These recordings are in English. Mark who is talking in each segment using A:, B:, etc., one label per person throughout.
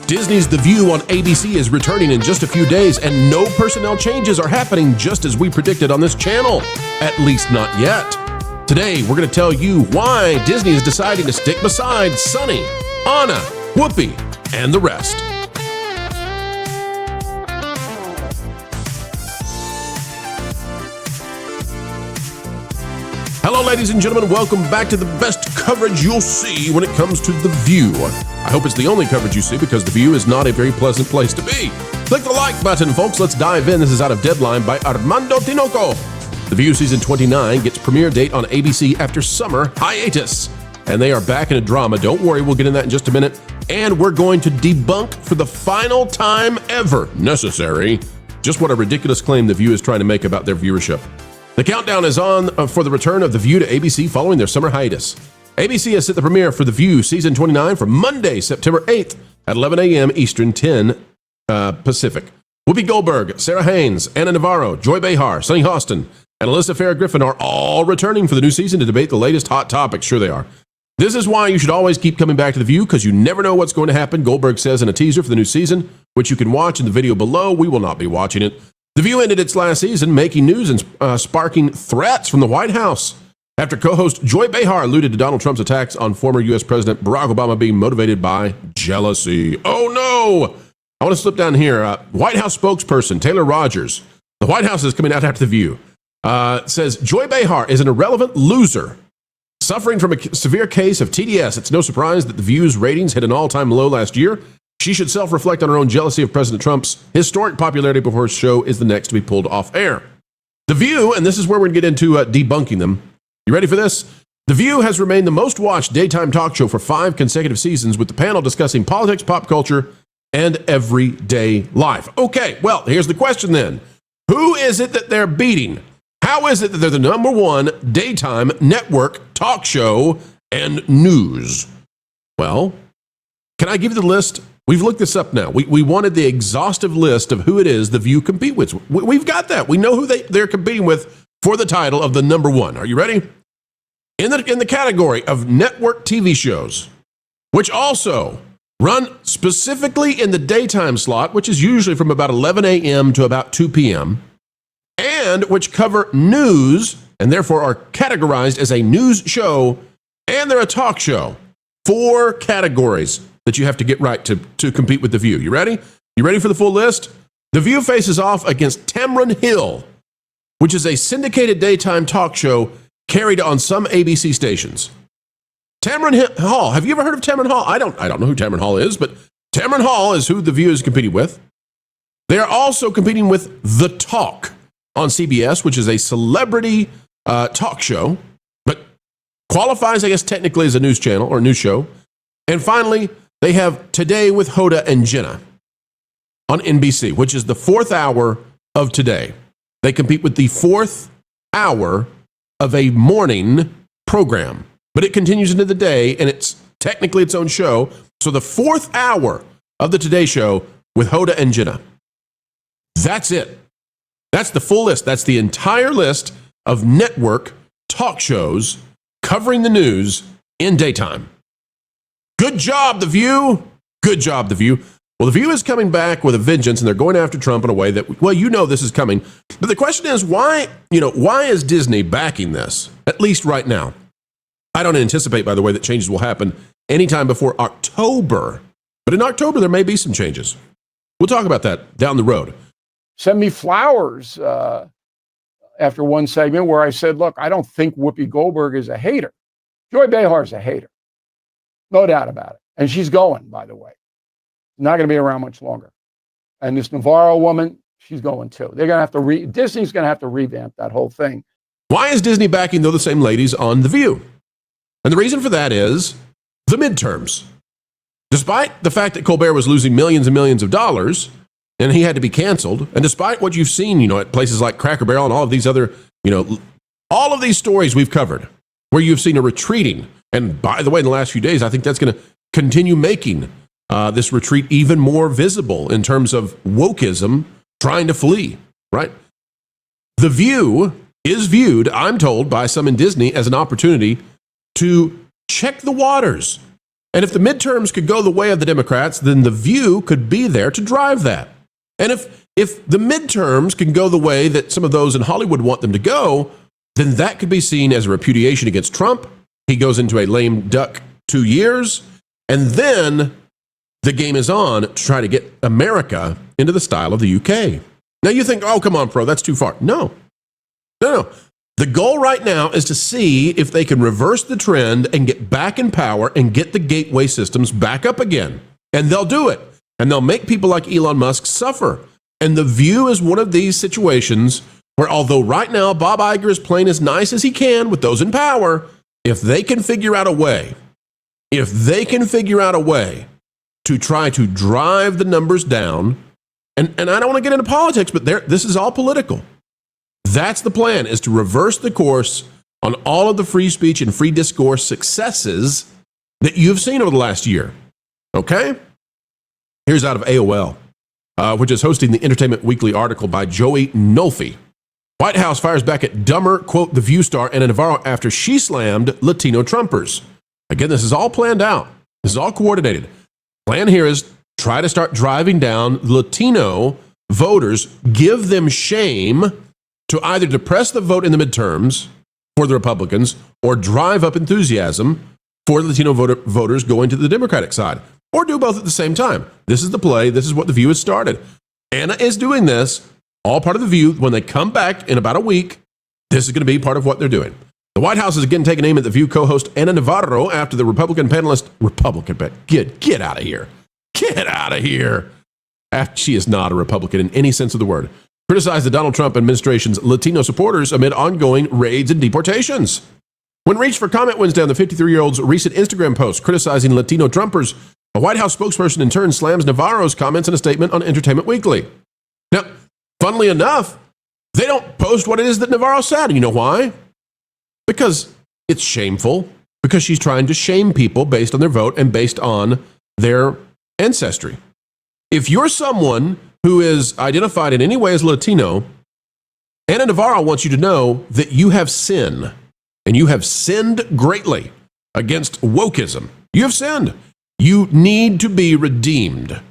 A: Disney's The View on ABC is returning in just a few days, and no personnel changes are happening just as we predicted on this channel. At least not yet. Today, we're going to tell you why Disney is deciding to stick beside Sunny, Anna, Whoopi, and the rest. Hello, ladies and gentlemen. Welcome back to the best coverage you'll see when it comes to The View. I hope it's the only coverage you see because The View is not a very pleasant place to be. Click the like button, folks. Let's dive in. This is Out of Deadline by Armando Tinoco. The View Season 29 gets premiere date on ABC after summer hiatus. And they are back in a drama. Don't worry, we'll get in that in just a minute. And we're going to debunk for the final time ever necessary just what a ridiculous claim The View is trying to make about their viewership. The countdown is on for the return of The View to ABC following their summer hiatus. ABC has set the premiere for The View Season 29 for Monday, September 8th at 11 a.m. Eastern, 10 Pacific. Whoopi Goldberg, Sarah Haynes, Anna Navarro, Joy Behar, Sunny Hostin, and Alyssa Farah-Griffin are all returning for the new season to debate the latest hot topics. Sure they are. This is why you should always keep coming back to The View, because you never know what's going to happen, Goldberg says in a teaser for the new season, which you can watch in the video below. We will not be watching it. The View ended its last season making news and sparking threats from the White House after co-host Joy Behar alluded to Donald Trump's attacks on former U.S. President Barack Obama being motivated by jealousy. Oh, no! I want to slip down here. White House spokesperson Taylor Rogers, the White House is coming out after The View, says Joy Behar is an irrelevant loser suffering from a severe case of TDS. It's no surprise that The View's ratings hit an all-time low last year. She should self-reflect on her own jealousy of President Trump's historic popularity before her show is the next to be pulled off air. The View, and this is where we're going to get into debunking them. You ready for this? The View has remained the most watched daytime talk show for 5 consecutive seasons, with the panel discussing politics, pop culture, and everyday life. Okay, well, here's the question then. Who is it that they're beating? How is it that they're the number one daytime network talk show and news? Well, can I give you the list? We've looked this up now. We wanted the exhaustive list of who it is The View compete with. We've got that. We know who they're competing with for the title of the number one. Are you ready? In the category of network TV shows, which also run specifically in the daytime slot, which is usually from about 11 a.m. to about 2 p.m., and which cover news, and therefore are categorized as a news show, and they're a talk show. 4 categories that you have to get right to compete with The View. You ready? You ready for the full list? The View faces off against Tamron Hill, which is a syndicated daytime talk show carried on some ABC stations. Tamron Hall. Have you ever heard of Tamron Hall? I don't know who Tamron Hall is, but Tamron Hall is who The View is competing with. They are also competing with The Talk on CBS, which is a celebrity talk show, but qualifies, I guess, technically as a news channel or news show. And finally, they have Today with Hoda and Jenna on NBC, which is the 4th hour of Today. They compete with the 4th hour of a morning program, but it continues into the day, and it's technically its own show. So the 4th hour of the Today Show with Hoda and Jenna. That's it. That's the full list. That's the entire list of network talk shows covering the news in daytime. Good job, The View. Good job, The View. Well, The View is coming back with a vengeance, and they're going after Trump in a way that, well, you know this is coming. But the question is, why is Disney backing this, at least right now? I don't anticipate, by the way, that changes will happen anytime before October. But in October, there may be some changes. We'll talk about that down the road.
B: Send me flowers after one segment where I said, look, I don't think Whoopi Goldberg is a hater. Joy Behar is a hater. No doubt about it. And she's going, by the way. Not going to be around much longer. And this Navarro woman, she's going too. They're going to have to Disney's going to have to revamp that whole thing.
A: Why is Disney backing, though, the same ladies on The View? And the reason for that is the midterms. Despite the fact that Colbert was losing millions and millions of dollars, and he had to be canceled, and despite what you've seen, at places like Cracker Barrel and all of these other, all of these stories we've covered, where you've seen a retreating. And by the way, in the last few days, I think that's going to continue making this retreat even more visible in terms of wokeism trying to flee, right? The View is viewed, I'm told, by some in Disney as an opportunity to check the waters And if the midterms could go the way of the Democrats, then The View could be there to drive that. And if the midterms can go the way that some of those in Hollywood want them to go, then that could be seen as a repudiation against Trump. He goes into a lame duck 2 years, and then the game is on to try to get America into the style of the UK. Now you think, oh, come on, Pro, that's too far. No. The goal right now is to see if they can reverse the trend and get back in power and get the gateway systems back up again. And they'll do it. And they'll make people like Elon Musk suffer. And The View is one of these situations where, although right now Bob Iger is playing as nice as he can with those in power, if they can figure out a way to try to drive the numbers down, and I don't want to get into politics, but this is all political. That's the plan, is to reverse the course on all of the free speech and free discourse successes that you've seen over the last year. Okay? Here's out of AOL, which is hosting the Entertainment Weekly article by Joey Nolfi. White House fires back at dumber, quote, The View star Ana Navarro after she slammed Latino Trumpers. Again, this is all planned out. This is all coordinated. Plan here is try to start driving down Latino voters, give them shame to either depress the vote in the midterms for the Republicans or drive up enthusiasm for Latino voters going to the Democratic side, or do both at the same time. This is the play. This is what The View has started. Anna is doing this, all part of The View. When they come back in about a week, this is going to be part of what they're doing. The White House is again taking aim at The View co-host Ana Navarro after the Republican panelist, get out of here. Get out of here. She is not a Republican in any sense of the word. Criticized the Donald Trump administration's Latino supporters amid ongoing raids and deportations. When reached for comment Wednesday on the 53-year-old's recent Instagram post criticizing Latino Trumpers, a White House spokesperson in turn slams Navarro's comments in a statement on Entertainment Weekly. Now, funnily enough, they don't post what it is that Navarro said. And you know why? Because it's shameful. Because she's trying to shame people based on their vote and based on their ancestry. If you're someone who is identified in any way as Latino, Ana Navarro wants you to know that you have sinned, and you have sinned greatly against wokeism. You have sinned. You need to be redeemed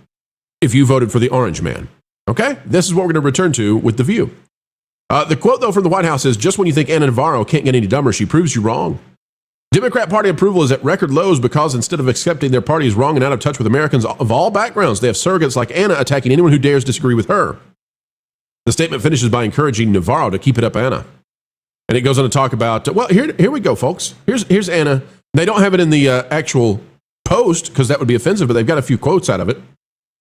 A: if you voted for the orange man. Okay? This is what we're going to return to with The View. The quote, though, from the White House is, just when you think Ana Navarro can't get any dumber, she proves you wrong. Democrat Party approval is at record lows because instead of accepting their party is wrong and out of touch with Americans of all backgrounds, they have surrogates like Anna attacking anyone who dares disagree with her. The statement finishes by encouraging Navarro to keep it up, Anna. And it goes on to talk about, well, here we go, folks. Here's Anna. They don't have it in the actual post because that would be offensive, but they've got a few quotes out of it.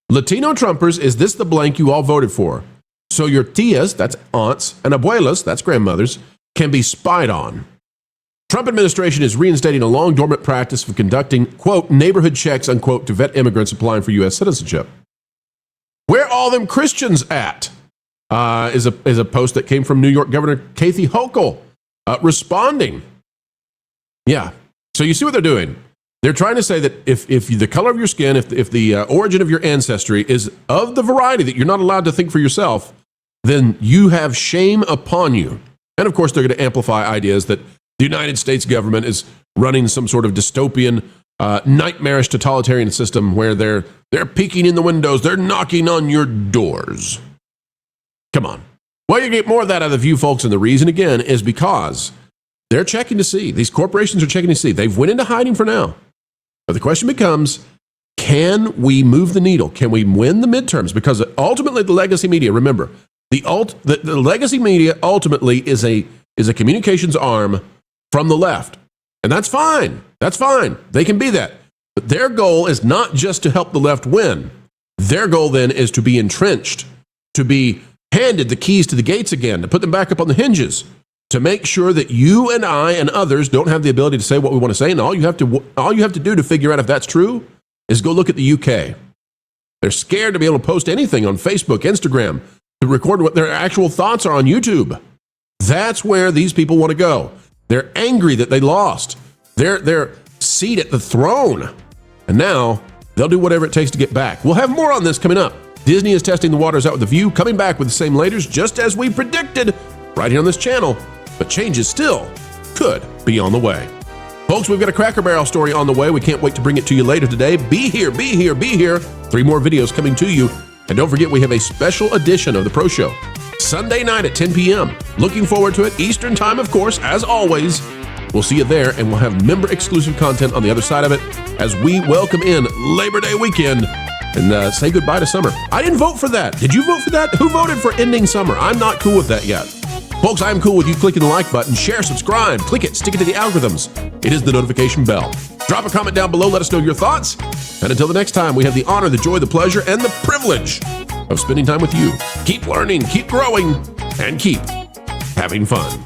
A: Latino Trumpers, is this the blank you all voted for? So your tias, that's aunts, and abuelas, that's grandmothers, can be spied on. Trump administration is reinstating a long dormant practice of conducting, quote, neighborhood checks, unquote, to vet immigrants applying for U.S. citizenship. Where all them Christians at? Is a post that came from New York Governor Kathy Hochul responding. Yeah. So you see what they're doing. They're trying to say that if the color of your skin, if the origin of your ancestry is of the variety that you're not allowed to think for yourself, then you have shame upon you. And of course, they're going to amplify ideas that the United States government is running some sort of dystopian, nightmarish totalitarian system where they're peeking in the windows, they're knocking on your doors. Come on. Well, you get more of that out of The View, folks, and the reason, again, is because they're checking to see. These corporations are checking to see. They've went into hiding for now. But the question becomes, can we move the needle? Can we win the midterms? Because ultimately, the legacy media, remember, the legacy media ultimately is a communications arm from the left. And that's fine. That's fine. They can be that. But their goal is not just to help the left win. Their goal then is to be entrenched, to be handed the keys to the gates again, to put them back up on the hinges, to make sure that you and I and others don't have the ability to say what we want to say. And all you have to do to figure out if that's true is go look at the UK. They're scared to be able to post anything on Facebook, Instagram, to record what their actual thoughts are on YouTube. That's where these people want to go. They're angry that they lost their seat at the throne. And now they'll do whatever it takes to get back. We'll have more on this coming up. Disney is testing the waters out with The View, coming back with the same laters, just as we predicted, right here on this channel. But changes still could be on the way. Folks, we've got a Cracker Barrel story on the way. We can't wait to bring it to you later today. Be here, be here, be here. 3 more videos coming to you. And don't forget, we have a special edition of The Pro Show, Sunday night at 10 p.m. Looking forward to it. Eastern time, of course, as always. We'll see you there, and we'll have member-exclusive content on the other side of it as we welcome in Labor Day weekend and say goodbye to summer. I didn't vote for that. Did you vote for that? Who voted for ending summer? I'm not cool with that yet. Folks, I'm cool with you clicking the like button, share, subscribe, click it, stick it to the algorithms. It is the notification bell. Drop a comment down below, let us know your thoughts. And until the next time, we have the honor, the joy, the pleasure, and the privilege of spending time with you. Keep learning, keep growing, and keep having fun.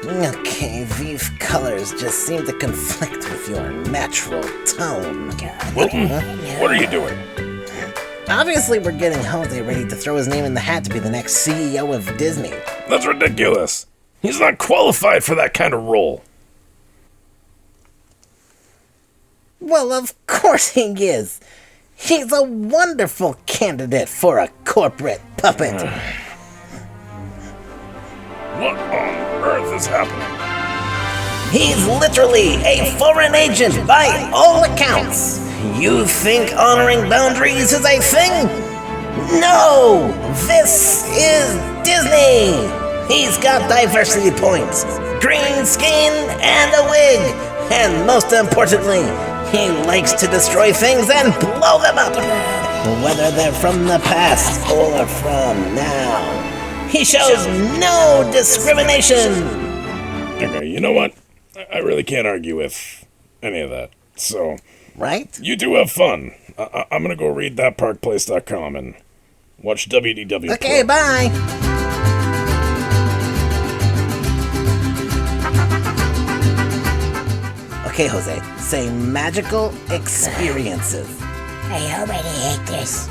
C: Okay, these colors just seem to conflict with your natural tone.
D: Wilton, what are you doing?
C: Obviously, we're getting Jose ready to throw his name in the hat to be the next CEO of Disney.
D: That's ridiculous. He's not qualified for that kind of role.
C: Well, of course he is. He's a wonderful candidate for a corporate puppet.
D: What on earth is happening?
C: He's literally a foreign agent by all accounts. You think honoring boundaries is a thing? No! This is Disney! He's got diversity points, green skin, and a wig. And most importantly, he likes to destroy things and blow them up, whether they're from the past or from now. He shows no discrimination.
D: Okay, you know what? I really can't argue with any of that. So,
C: right?
D: You two have fun. I'm gonna go read thatparkplace.com and watch WDW
C: Okay,
D: Pro.
C: bye. Okay, Jose, say magical experiences.
E: I already hate this.